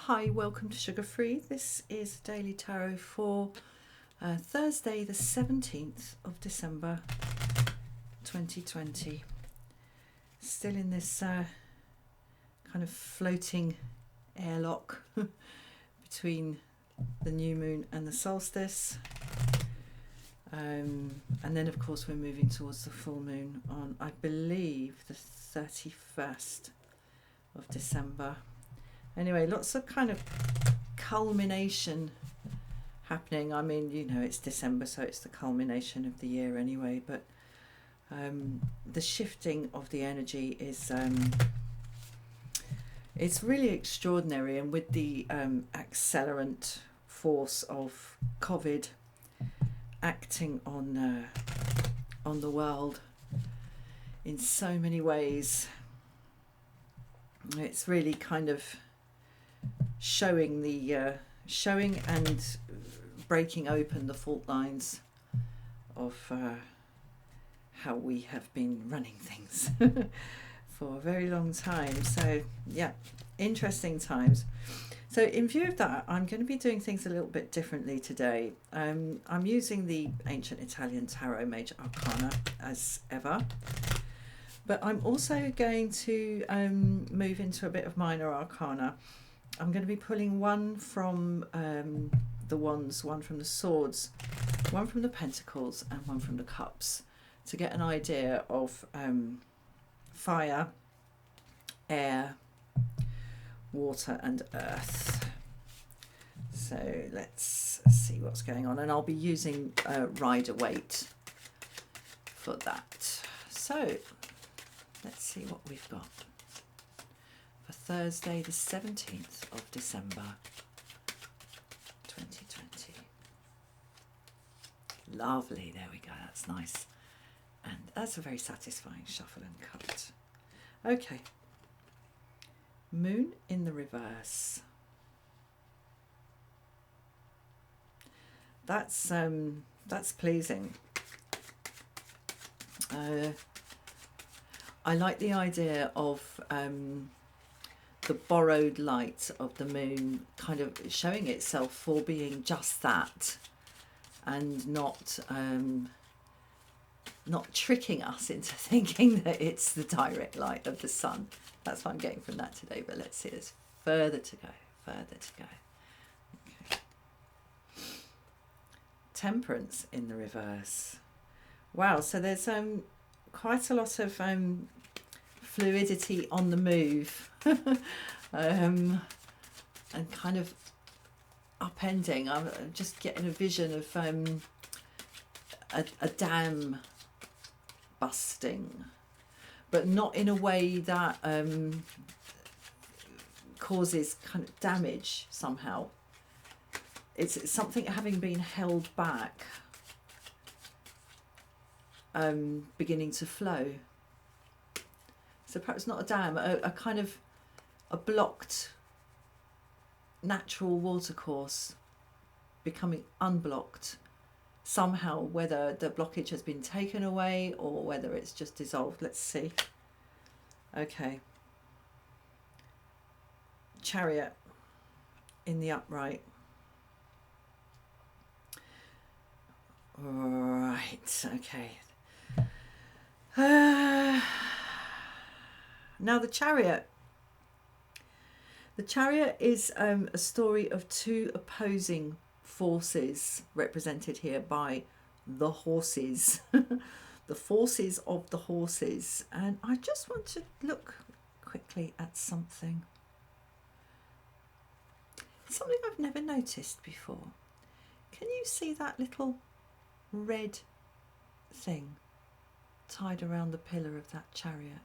Hi, welcome to Sugar Free. This is Daily Tarot for Thursday, the 17th of December 2020. Still in this kind of floating airlock between the new moon and the solstice. And then, of course, we're moving towards the full moon on, I believe, the 31st of December. Anyway, lots of kind of culmination happening. I mean, you know, it's December, so it's the culmination of the year anyway, but the shifting of the energy is it's really extraordinary. And with the accelerant force of COVID acting on the world in so many ways, it's really kind of showing and breaking open the fault lines of how we have been running things for a very long time. So yeah, interesting times. So in view of that, I'm going to be doing things a little bit differently today. I'm using the Ancient Italian Tarot Major Arcana as ever, but I'm also going to move into a bit of Minor Arcana. I'm going to be pulling one from the Wands, one from the Swords, one from the Pentacles, and one from the Cups, to get an idea of fire, air, water and earth. So let's see what's going on, and I'll be using Rider-Waite for that. So let's see what we've got for Thursday the 17th of December 2020. Lovely, there we go, that's nice, and that's a very satisfying shuffle and cut. Okay, Moon in the reverse. That's pleasing. I like the idea of the borrowed light of the moon kind of showing itself for being just that, and not tricking us into thinking that it's the direct light of the sun. That's what I'm getting from that today, but let's see, there's further to go. Okay. Temperance in the reverse. Wow, so there's quite a lot of fluidity on the move, and kind of upending. I'm just getting a vision of a dam busting, but not in a way that causes kind of damage somehow. It's something having been held back, beginning to flow. So perhaps not a dam, a kind of a blocked natural watercourse becoming unblocked somehow, whether the blockage has been taken away or whether it's just dissolved. Let's see. Okay. Chariot in the upright. Right, okay. Now the Chariot. The Chariot is a story of two opposing forces represented here by the horses. The forces of the horses. And I just want to look quickly at something I've never noticed before. Can you see that little red thing tied around the pillar of that chariot?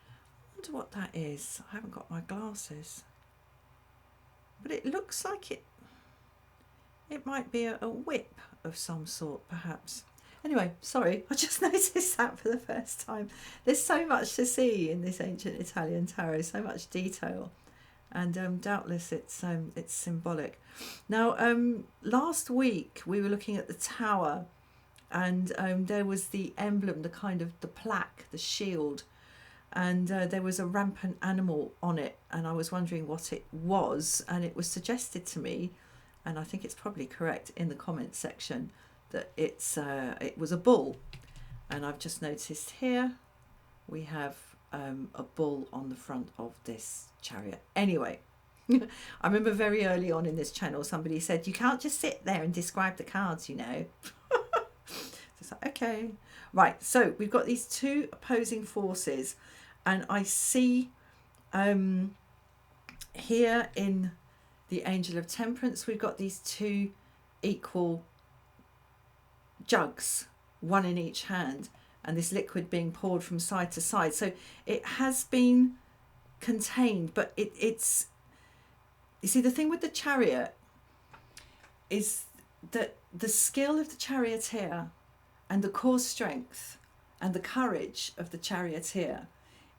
I wonder what that is. I haven't got my glasses, but it looks like it might be a whip of some sort, perhaps. Anyway, sorry, I just noticed that for the first time. There's so much to see in this Ancient Italian Tarot, so much detail, and doubtless it's symbolic. Now, last week we were looking at the Tower, and there was the emblem, the kind of the plaque, the shield and there was a rampant animal on it, and I was wondering what it was, and it was suggested to me, and I think it's probably correct in the comments section, that it was a bull. And I've just noticed here we have a bull on the front of this chariot. Anyway, I remember very early on in this channel somebody said, you can't just sit there and describe the cards, you know. It's like, okay, right, so we've got these two opposing forces, and I see here in the Angel of Temperance we've got these two equal jugs, one in each hand, and this liquid being poured from side to side. So it has been contained, but it's, you see, the thing with the chariot is that the skill of the charioteer and the core strength and the courage of the charioteer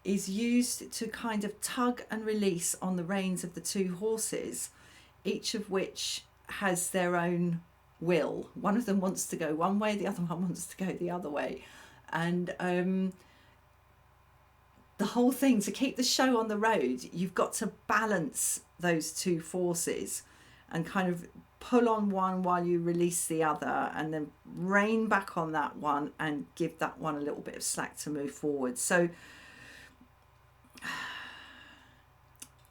is used to kind of tug and release on the reins of the two horses, each of which has their own will. One of them wants to go one way, the other one wants to go the other way. And the whole thing, to keep the show on the road, you've got to balance those two forces and kind of pull on one while you release the other, and then rein back on that one and give that one a little bit of slack to move forward. So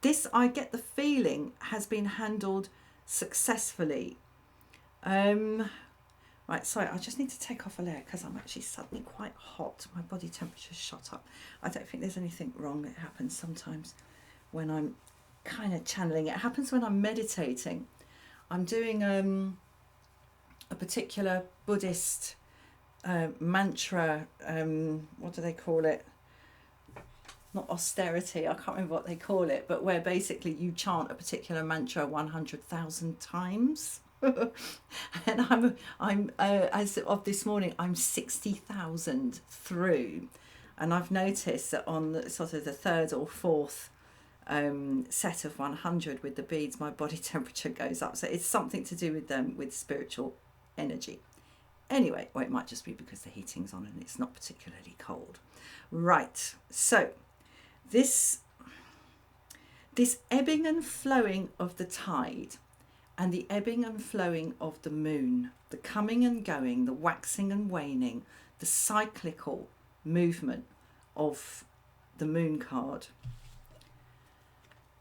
this, I get the feeling, has been handled successfully. Right, sorry, I just need to take off a layer because I'm actually suddenly quite hot. My body temperature's shot up. I don't think there's anything wrong. It happens sometimes when I'm kind of channeling. It happens when I'm meditating. I'm doing a particular Buddhist mantra, what do they call it? Not austerity, I can't remember what they call it, but where basically you chant a particular mantra 100,000 times. And I'm as of this morning, I'm 60,000 through, and I've noticed that on the, sort of the third or fourth set of 100 with the beads, my body temperature goes up. So it's something to do with them, with spiritual energy. Anyway, or it might just be because the heating's on and it's not particularly cold. Right, so this ebbing and flowing of the tide, and the ebbing and flowing of the moon, the coming and going, the waxing and waning, the cyclical movement of the moon card,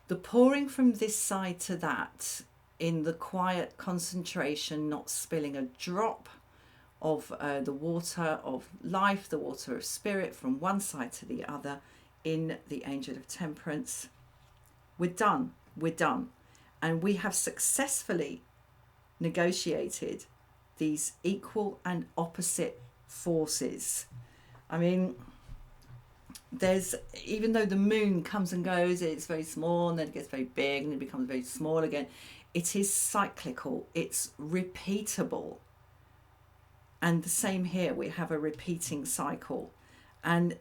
the pouring from this side to that in the quiet concentration, not spilling a drop of the water of life, the water of spirit, from one side to the other in the Angel of Temperance. We're done. And we have successfully negotiated these equal and opposite forces. I mean, there's, even though the moon comes and goes, it's very small and then it gets very big and it becomes very small again, it is cyclical, it's repeatable. And the same here, we have a repeating cycle. And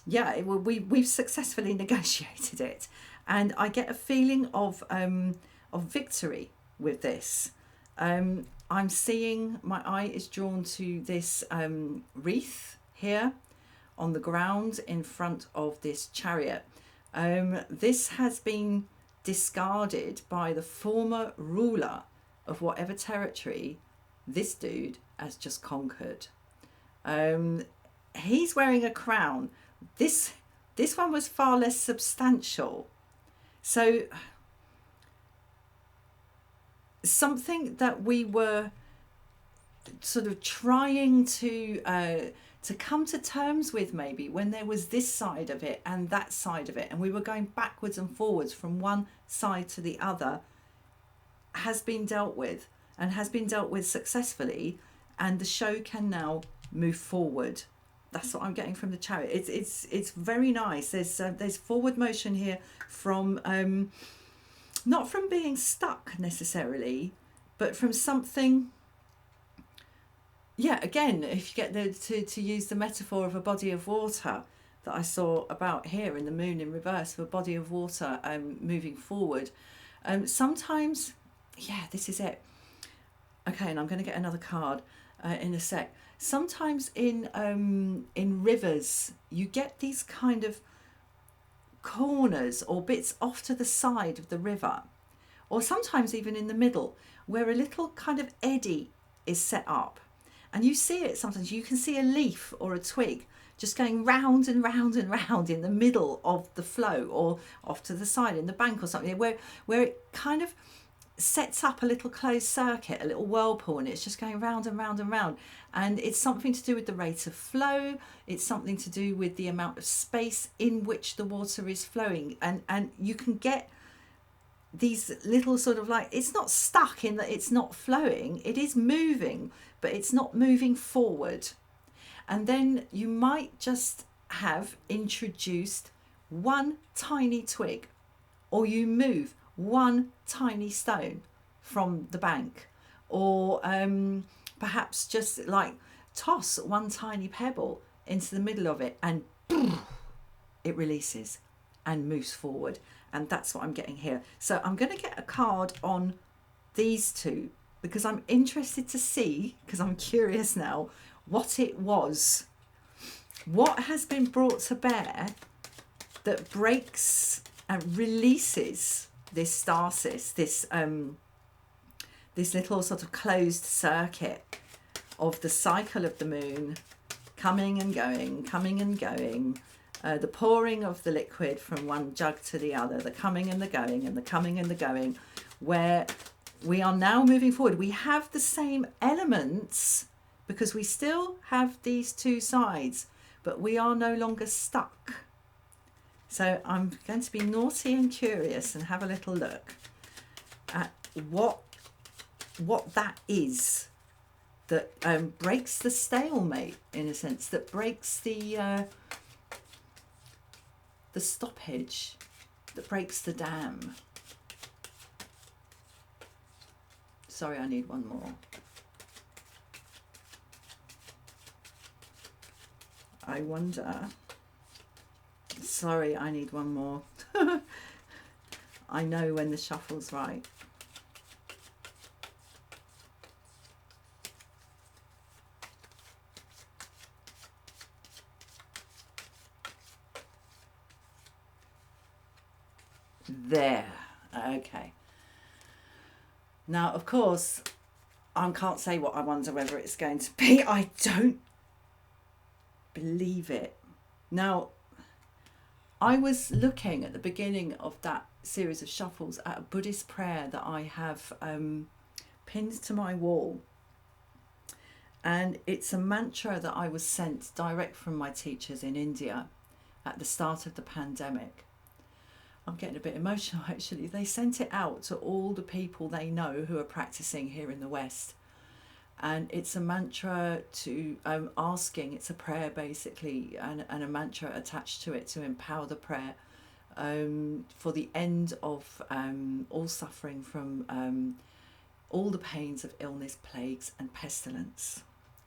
yeah, we've successfully negotiated it. And I get a feeling of victory with this. I'm seeing, my eye is drawn to this wreath here on the ground in front of this chariot. This has been discarded by the former ruler of whatever territory this dude has just conquered. He's wearing a crown. This one was far less substantial. So something that we were sort of trying to come to terms with, maybe when there was this side of it and that side of it, and we were going backwards and forwards from one side to the other, has been dealt with, and has been dealt with successfully, and the show can now move forward. That's what I'm getting from the chariot. It's very nice. There's forward motion here from not from being stuck necessarily, but from something. Yeah, again, if you get to use the metaphor of a body of water that I saw about here in the moon in reverse, of a body of water moving forward. Sometimes, yeah, this is it. Okay, and I'm going to get another card. in a sec. Sometimes in rivers you get these kind of corners or bits off to the side of the river, or sometimes even in the middle, where a little kind of eddy is set up. And you see it sometimes, you can see a leaf or a twig just going round and round and round in the middle of the flow, or off to the side in the bank or something, where it kind of sets up a little closed circuit, a little whirlpool, and it's just going round and round and round. And it's something to do with the rate of flow, it's something to do with the amount of space in which the water is flowing. And you can get these little sort of, like, it's not stuck in that it's not flowing, it is moving, but it's not moving forward. And then you might just have introduced one tiny twig, or you move one tiny stone from the bank, or perhaps just like toss one tiny pebble into the middle of it, and boom, it releases and moves forward. And that's what I'm getting here. So I'm going to get a card on these two, because I'm interested to see, because I'm curious now, what it was. What has been brought to bear that breaks and releases this stasis, this little sort of closed circuit of the cycle of the moon coming and going, the pouring of the liquid from one jug to the other, the coming and the going, and the coming and the going, where we are now moving forward. We have the same elements because we still have these two sides, but we are no longer stuck. So I'm going to be naughty and curious and have a little look at what that is that breaks the stalemate, in a sense, that breaks the stoppage, that breaks the dam. Sorry, I need one more. I wonder. Sorry, I need one more. I know when the shuffle's right. There. Okay. Now, of course, I can't say what I wonder whether it's going to be. I don't believe it. Now, I was looking at the beginning of that series of shuffles at a Buddhist prayer that I have pinned to my wall. And it's a mantra that I was sent direct from my teachers in India at the start of the pandemic. I'm getting a bit emotional, actually. They sent it out to all the people they know who are practicing here in the West. And it's a mantra to asking, it's a prayer basically, and a mantra attached to it to empower the prayer for the end of all suffering from all the pains of illness, plagues and pestilence,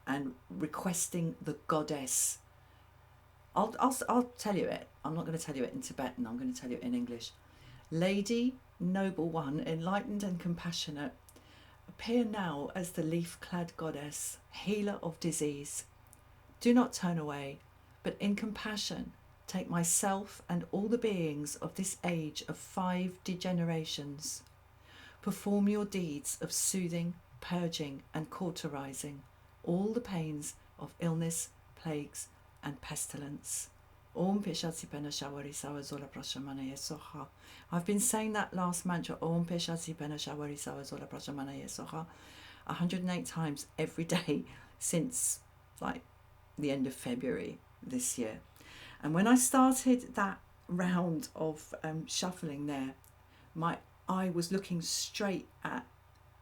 and requesting the goddess. I'll tell you it. I'm not going to tell you it in Tibetan, I'm going to tell you it in English. Lady, noble one, enlightened and compassionate, appear now as the leaf-clad goddess, healer of disease. Do not turn away, but in compassion take myself and all the beings of this age of 5 degenerations. Perform your deeds of soothing, purging and cauterizing all the pains of illness, plagues and pestilence. Om Peshati Pena Shawari Sawa Zola Prashamana Yesoha. I've been saying that last mantra, Om Peshati Pena Shawari Sawa Zola Prashamana Yesoha, 108 times every day since like the end of February this year. And when I started that round of shuffling there, my eye was looking straight at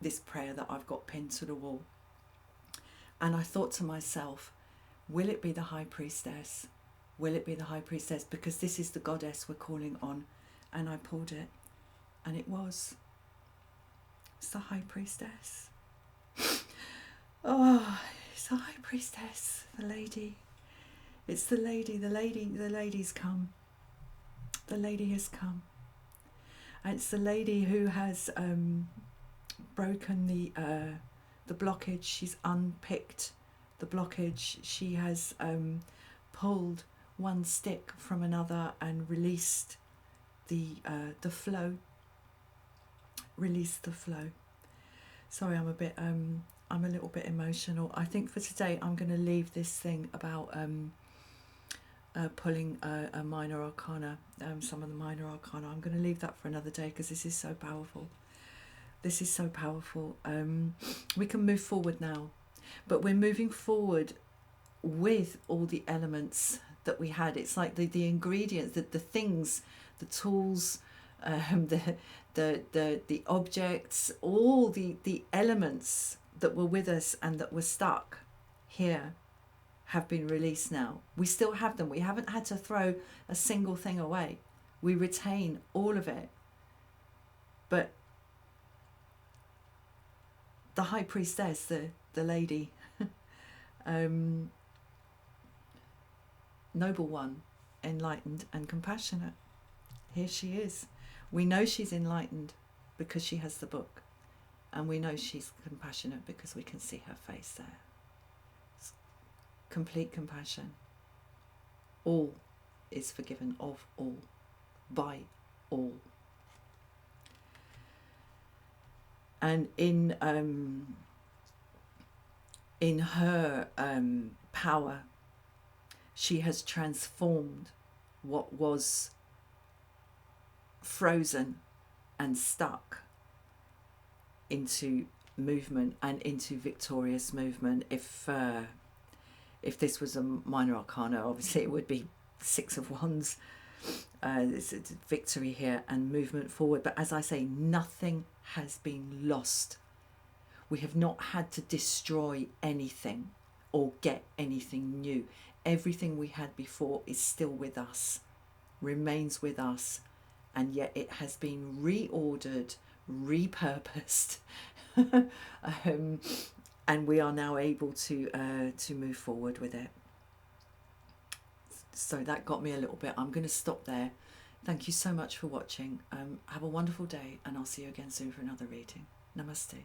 this prayer that I've got pinned to the wall. And I thought to myself, will it be the High Priestess? Will it be the High Priestess? Because this is the goddess we're calling on. And I pulled it, and it was. It's the High Priestess. Oh, it's the High Priestess, the lady. It's the lady, the lady's come. The lady has come. And it's the lady who has broken the blockage, she's unpicked the blockage, she has pulled one stick from another and released the flow. Release the flow. Sorry, I'm a little bit emotional. I think for today I'm going to leave this thing about pulling a minor arcana, some of the minor arcana. I'm going to leave that for another day because this is so powerful. This is so powerful. We can move forward now, but we're moving forward with all the elements that we had. It's like the ingredients, the things, the tools, the objects, all the elements that were with us and that were stuck here have been released now. We still have them. We haven't had to throw a single thing away. We retain all of it. But the High Priestess, the lady, noble one, enlightened and compassionate, here she is. We know she's enlightened because she has the book, and we know she's compassionate because we can see her face there. It's complete compassion. All is forgiven of all, by all. And in her power, she has transformed what was frozen and stuck into movement and into victorious movement. If this was a minor arcana, obviously it would be Six of Wands. It's victory here and movement forward. But as I say, nothing has been lost. We have not had to destroy anything or get anything new. Everything we had before is still with us, remains with us, and yet it has been reordered, repurposed, and we are now able to move forward with it. So that got me a little bit. I'm going to stop there. Thank you so much for watching. Have a wonderful day, and I'll see you again soon for another reading. Namaste.